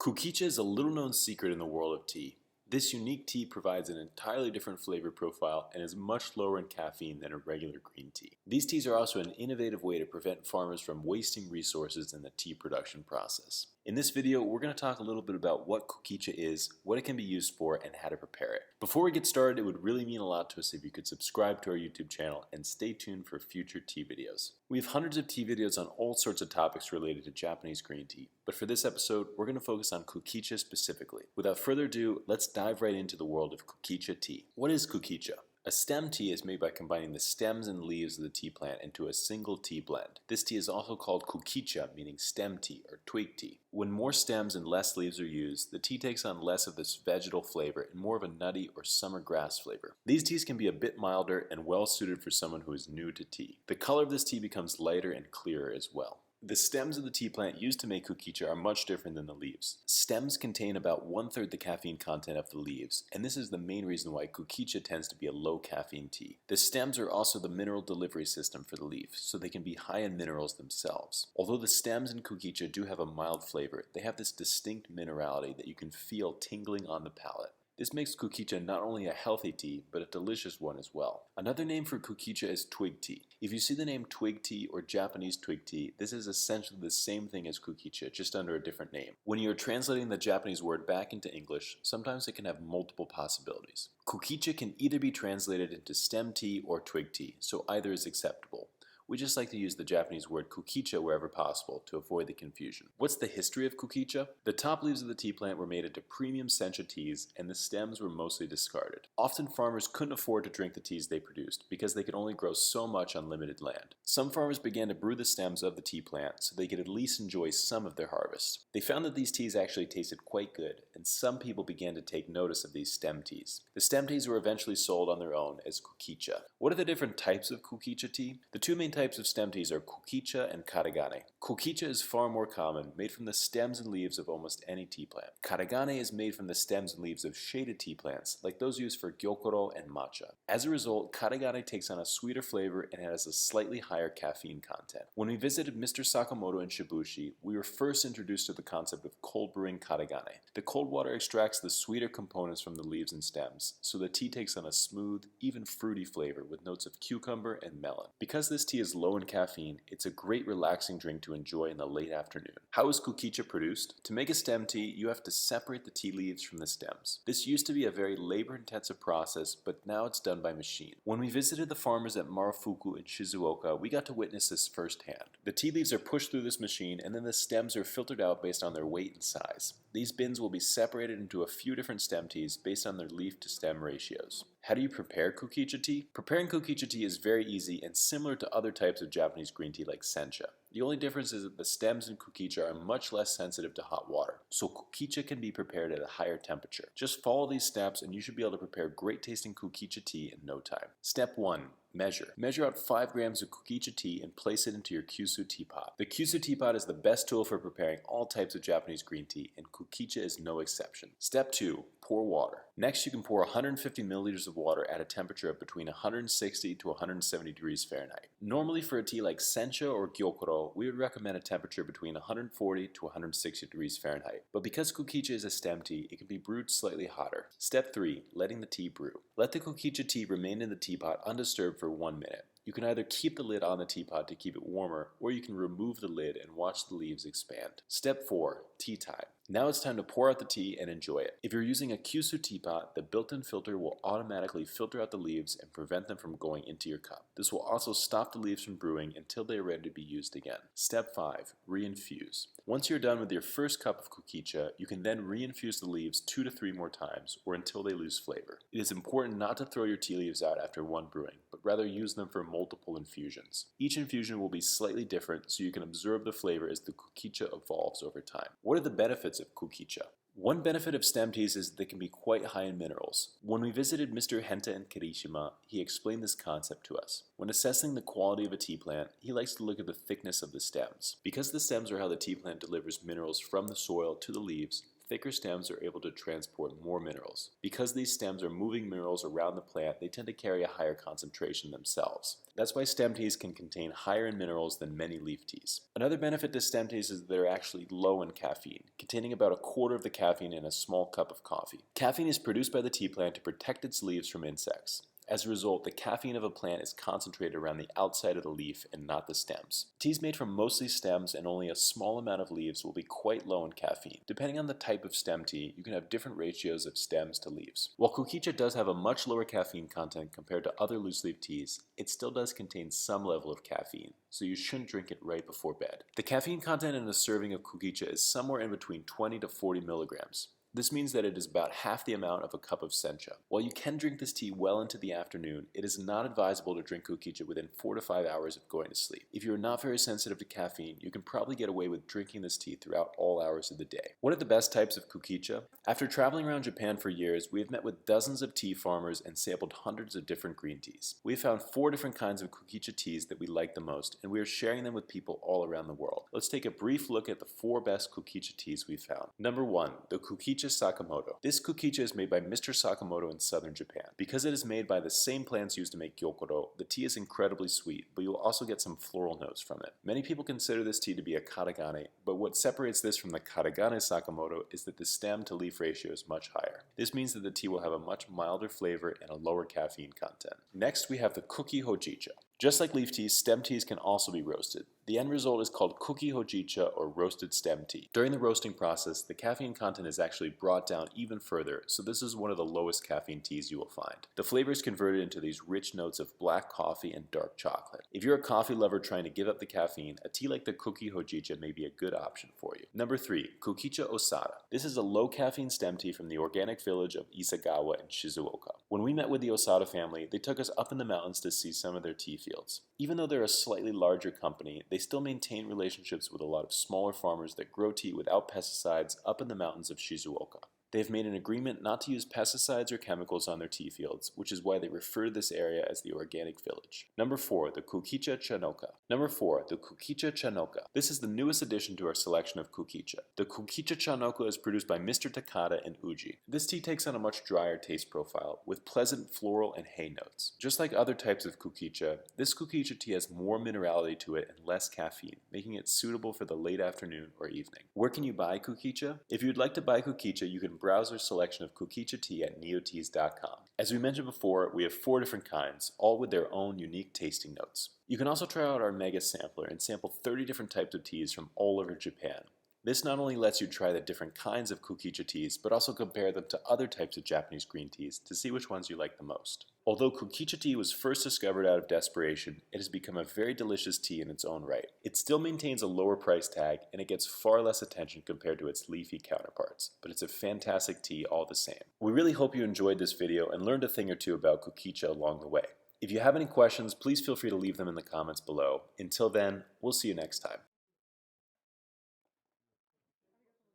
Kukicha is a little-known secret in the world of tea. This unique tea provides an entirely different flavor profile and is much lower in caffeine than a regular green tea. These teas are also an innovative way to prevent farmers from wasting resources in the tea production process. In this video, we're going to talk a little bit about what Kukicha is, what it can be used for, and how to prepare it. Before we get started, it would really mean a lot to us if you could subscribe to our YouTube channel and stay tuned for future tea videos. We have hundreds of tea videos on all sorts of topics related to Japanese green tea, but for this episode, we're going to focus on Kukicha specifically. Without further ado, let's dive right into the world of Kukicha tea. What is Kukicha? A stem tea is made by combining the stems and leaves of the tea plant into a single tea blend. This tea is also called Kukicha, meaning stem tea or twig tea. When more stems and less leaves are used, the tea takes on less of this vegetal flavor and more of a nutty or summer grass flavor. These teas can be a bit milder and well suited for someone who is new to tea. The color of this tea becomes lighter and clearer as well. The stems of the tea plant used to make Kukicha are much different than the leaves. Stems contain about 1/3 the caffeine content of the leaves, and this is the main reason why Kukicha tends to be a low caffeine tea. The stems are also the mineral delivery system for the leaf, so they can be high in minerals themselves. Although the stems in Kukicha do have a mild flavor, they have this distinct minerality that you can feel tingling on the palate. This makes Kukicha not only a healthy tea, but a delicious one as well. Another name for Kukicha is twig tea. If you see the name twig tea or Japanese twig tea, this is essentially the same thing as Kukicha, just under a different name. When you are translating the Japanese word back into English, sometimes it can have multiple possibilities. Kukicha can either be translated into stem tea or twig tea, so either is acceptable. We just like to use the Japanese word Kukicha wherever possible to avoid the confusion. What's the history of Kukicha? The top leaves of the tea plant were made into premium sencha teas, and the stems were mostly discarded. Often farmers couldn't afford to drink the teas they produced because they could only grow so much on limited land. Some farmers began to brew the stems of the tea plant so they could at least enjoy some of their harvest. They found that these teas actually tasted quite good, and some people began to take notice of these stem teas. The stem teas were eventually sold on their own as Kukicha. What are the different types of Kukicha tea? The two main types of stem teas are Kukicha and Katagane. Kukicha is far more common, made from the stems and leaves of almost any tea plant. Katagane is made from the stems and leaves of shaded tea plants, like those used for gyokuro and matcha. As a result, Katagane takes on a sweeter flavor and has a slightly higher caffeine content. When we visited Mr. Sakamoto in Shibushi, we were first introduced to the concept of cold brewing Katagane. The cold water extracts the sweeter components from the leaves and stems, so the tea takes on a smooth, even fruity flavor with notes of cucumber and melon. Because this tea is low in caffeine, it's a great relaxing drink to enjoy in the late afternoon. How is Kukicha produced? To make a stem tea, you have to separate the tea leaves from the stems. This used to be a very labor-intensive process, but now it's done by machine. When we visited the farmers at Marufuku in Shizuoka, we got to witness this firsthand. The tea leaves are pushed through this machine, and then the stems are filtered out based on their weight and size. These bins will be separated into a few different stem teas based on their leaf to stem ratios. How do you prepare Kukicha tea? Preparing Kukicha tea is very easy and similar to other types of Japanese green tea like sencha. The only difference is that the stems in Kukicha are much less sensitive to hot water, so Kukicha can be prepared at a higher temperature. Just follow these steps and you should be able to prepare great tasting Kukicha tea in no time. Step 1. Measure. Measure out 5 grams of Kukicha tea and place it into your Kyusu teapot. The Kyusu teapot is the best tool for preparing all types of Japanese green tea, and Kukicha is no exception. Step 2. Pour water. Next, you can pour 150 milliliters of water at a temperature of between 160 to 170 degrees Fahrenheit. Normally for a tea like sencha or gyokuro, we would recommend a temperature between 140 to 160 degrees Fahrenheit. But because Kukicha is a stem tea, it can be brewed slightly hotter. Step 3. Letting the tea brew. Let the Kukicha tea remain in the teapot undisturbed for 1 minute. You can either keep the lid on the teapot to keep it warmer, or you can remove the lid and watch the leaves expand. Step 4. Tea time. Now it's time to pour out the tea and enjoy it. If you're using a Kyusu teapot, the built-in filter will automatically filter out the leaves and prevent them from going into your cup. This will also stop the leaves from brewing until they are ready to be used again. Step 5. Reinfuse. Once you're done with your first cup of Kukicha, you can then reinfuse the leaves 2 to 3 more times, or until they lose flavor. It is important not to throw your tea leaves out after one brewing, but rather use them for multiple infusions. Each infusion will be slightly different so you can observe the flavor as the Kukicha evolves over time. What are the benefits of Kukicha? One benefit of stem teas is that they can be quite high in minerals. When we visited Mr. Henta in Kirishima, he explained this concept to us. When assessing the quality of a tea plant, he likes to look at the thickness of the stems. Because the stems are how the tea plant delivers minerals from the soil to the leaves, thicker stems are able to transport more minerals. Because these stems are moving minerals around the plant, they tend to carry a higher concentration themselves. That's why stem teas can contain higher in minerals than many leaf teas. Another benefit to stem teas is that they're actually low in caffeine, containing about a quarter of the caffeine in a small cup of coffee. Caffeine is produced by the tea plant to protect its leaves from insects. As a result, the caffeine of a plant is concentrated around the outside of the leaf and not the stems. Teas made from mostly stems and only a small amount of leaves will be quite low in caffeine. Depending on the type of stem tea, you can have different ratios of stems to leaves. While Kukicha does have a much lower caffeine content compared to other loose leaf teas, it still does contain some level of caffeine, so you shouldn't drink it right before bed. The caffeine content in a serving of Kukicha is somewhere in between 20 to 40 milligrams. This means that it is about half the amount of a cup of sencha. While you can drink this tea well into the afternoon, it is not advisable to drink Kukicha within 4 to 5 hours of going to sleep. If you are not very sensitive to caffeine, you can probably get away with drinking this tea throughout all hours of the day. What are the best types of Kukicha? After traveling around Japan for years, we have met with dozens of tea farmers and sampled hundreds of different green teas. We have found 4 different kinds of Kukicha teas that we like the most, and we are sharing them with people all around the world. Let's take a brief look at the 4 best Kukicha teas we've found. Number 1, the Kukicha Sakamoto. This Kukicha is made by Mr. Sakamoto in southern Japan. Because it is made by the same plants used to make gyokoro, the tea is incredibly sweet, but you will also get some floral notes from it. Many people consider this tea to be a katagane, but what separates this from the katagane Sakamoto is that the stem to leaf ratio is much higher. This means that the tea will have a much milder flavor and a lower caffeine content. Next, we have the Kuki Hojicha. Just like leaf teas, stem teas can also be roasted. The end result is called Kuki Hojicha or roasted stem tea. During the roasting process, the caffeine content is actually brought down even further, so this is one of the lowest caffeine teas you will find. The flavor is converted into these rich notes of black coffee and dark chocolate. If you're a coffee lover trying to give up the caffeine, a tea like the Kuki Hojicha may be a good option for you. Number 3, Kukicha Osada. This is a low caffeine stem tea from the organic village of Isagawa in Shizuoka. When we met with the Osada family, they took us up in the mountains to see some of their tea fields. Even though they're a slightly larger company, they still maintain relationships with a lot of smaller farmers that grow tea without pesticides up in the mountains of Shizuoka. They have made an agreement not to use pesticides or chemicals on their tea fields, which is why they refer to this area as the organic village. Number 4, the Kukicha Chanoka. Number 4, the Kukicha Chanoka. This is the newest addition to our selection of Kukicha. The Kukicha Chanoka is produced by Mr. Takada in Uji. This tea takes on a much drier taste profile, with pleasant floral and hay notes. Just like other types of Kukicha, this Kukicha tea has more minerality to it and less caffeine, making it suitable for the late afternoon or evening. Where can you buy Kukicha? If you'd like to buy Kukicha, you can browse our selection of Kukicha tea at neoteas.com. As we mentioned before, we have 4 different kinds, all with their own unique tasting notes. You can also try out our Mega Sampler and sample 30 different types of teas from all over Japan. This not only lets you try the different kinds of Kukicha teas, but also compare them to other types of Japanese green teas to see which ones you like the most. Although Kukicha tea was first discovered out of desperation, it has become a very delicious tea in its own right. It still maintains a lower price tag, and it gets far less attention compared to its leafy counterparts, but it's a fantastic tea all the same. We really hope you enjoyed this video and learned a thing or two about Kukicha along the way. If you have any questions, please feel free to leave them in the comments below. Until then, we'll see you next time.